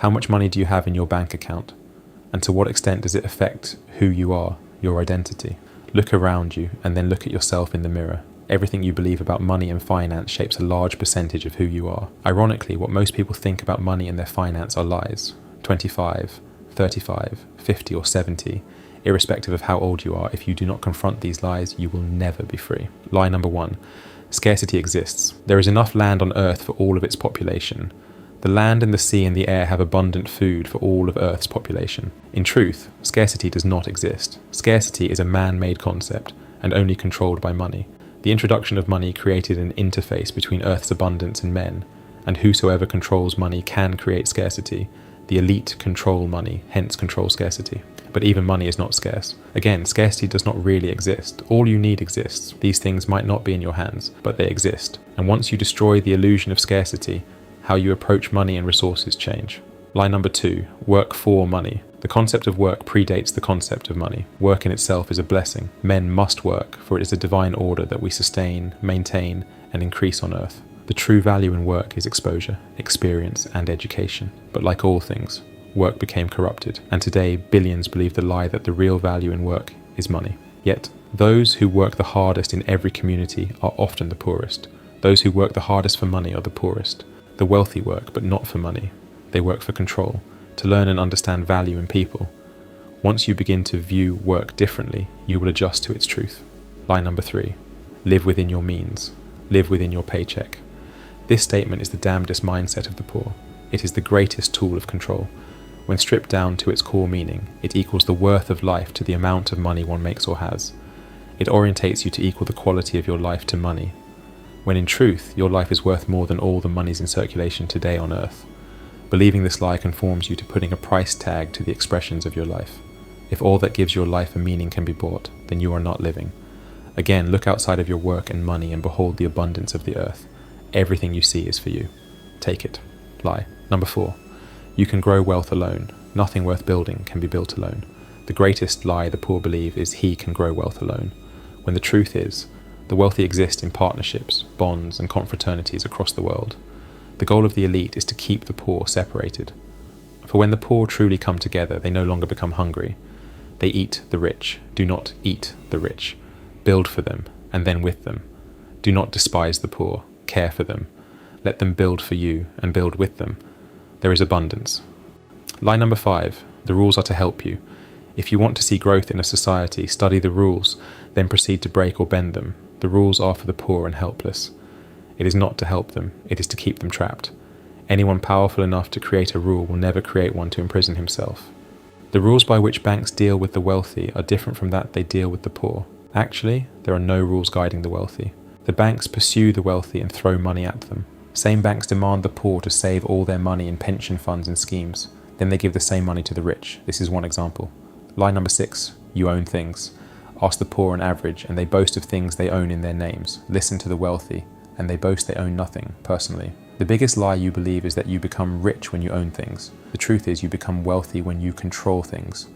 How much money do you have in your bank account? And to what extent does it affect who you are, your identity? Look around you and then look at yourself in the mirror. Everything you believe about money and finance shapes a large percentage of who you are. Ironically, what most people think about money and their finance are lies. 25, 35, 50 or 70. Irrespective of how old you are, if you do not confront these lies, you will never be free. Lie number 1. Scarcity exists. There is enough land on Earth for all of its population. The land and the sea and the air have abundant food for all of Earth's population. In truth, scarcity does not exist. Scarcity is a man-made concept and only controlled by money. The introduction of money created an interface between Earth's abundance and men, and whosoever controls money can create scarcity. The elite control money, hence control scarcity. But even money is not scarce. Again, scarcity does not really exist. All you need exists. These things might not be in your hands, but they exist. And once you destroy the illusion of scarcity, how you approach money and resources change. Lie number 2, work for money. The concept of work predates the concept of money. Work in itself is a blessing. Men must work, for it is a divine order that we sustain, maintain, and increase on earth. The true value in work is exposure, experience, and education. But like all things, work became corrupted, and today billions believe the lie that the real value in work is money. Yet, those who work the hardest in every community are often the poorest. Those who work the hardest for money are the poorest. The wealthy work, but not for money. They work for control, to learn and understand value in people. Once you begin to view work differently, you will adjust to its truth. Lie number 3, live within your means. Live within your paycheck. This statement is the damndest mindset of the poor. It is the greatest tool of control. When stripped down to its core meaning, it equals the worth of life to the amount of money one makes or has. It orientates you to equal the quality of your life to money, when in truth, your life is worth more than all the monies in circulation today on earth. Believing this lie conforms you to putting a price tag to the expressions of your life. If all that gives your life a meaning can be bought, then you are not living. Again, look outside of your work and money and behold the abundance of the earth. Everything you see is for you. Take it. Lie. Number 4. You can grow wealth alone. Nothing worth building can be built alone. The greatest lie the poor believe is he can grow wealth alone, when the truth is, the wealthy exist in partnerships, bonds, and confraternities across the world. The goal of the elite is to keep the poor separated. For when the poor truly come together, they no longer become hungry. They eat the rich. Do not eat the rich. Build for them, and then with them. Do not despise the poor. Care for them. Let them build for you, and build with them. There is abundance. Lie number 5. The rules are to help you. If you want to see growth in a society, study the rules, then proceed to break or bend them. The rules are for the poor and helpless. It is not to help them, it is to keep them trapped. Anyone powerful enough to create a rule will never create one to imprison himself. The rules by which banks deal with the wealthy are different from that they deal with the poor. Actually, there are no rules guiding the wealthy. The banks pursue the wealthy and throw money at them. Same banks demand the poor to save all their money in pension funds and schemes. Then they give the same money to the rich. This is one example. Lie number 6. You own things. Ask the poor on average, and they boast of things they own in their names. Listen to the wealthy, and they boast they own nothing, personally. The biggest lie you believe is that you become rich when you own things. The truth is you become wealthy when you control things.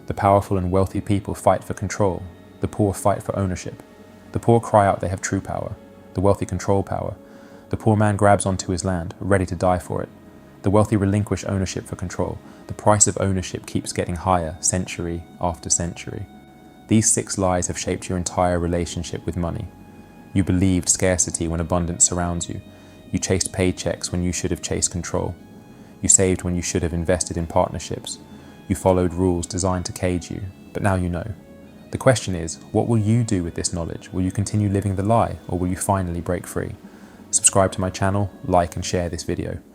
The powerful and wealthy people fight for control. The poor fight for ownership. The poor cry out they have true power. The wealthy control power. The poor man grabs onto his land, ready to die for it. The wealthy relinquish ownership for control. The price of ownership keeps getting higher, century after century. These 6 lies have shaped your entire relationship with money. You believed scarcity when abundance surrounds you. You chased paychecks when you should have chased control. You saved when you should have invested in partnerships. You followed rules designed to cage you, but now you know. The question is, what will you do with this knowledge? Will you continue living the lie, or will you finally break free? Subscribe to my channel, like and share this video.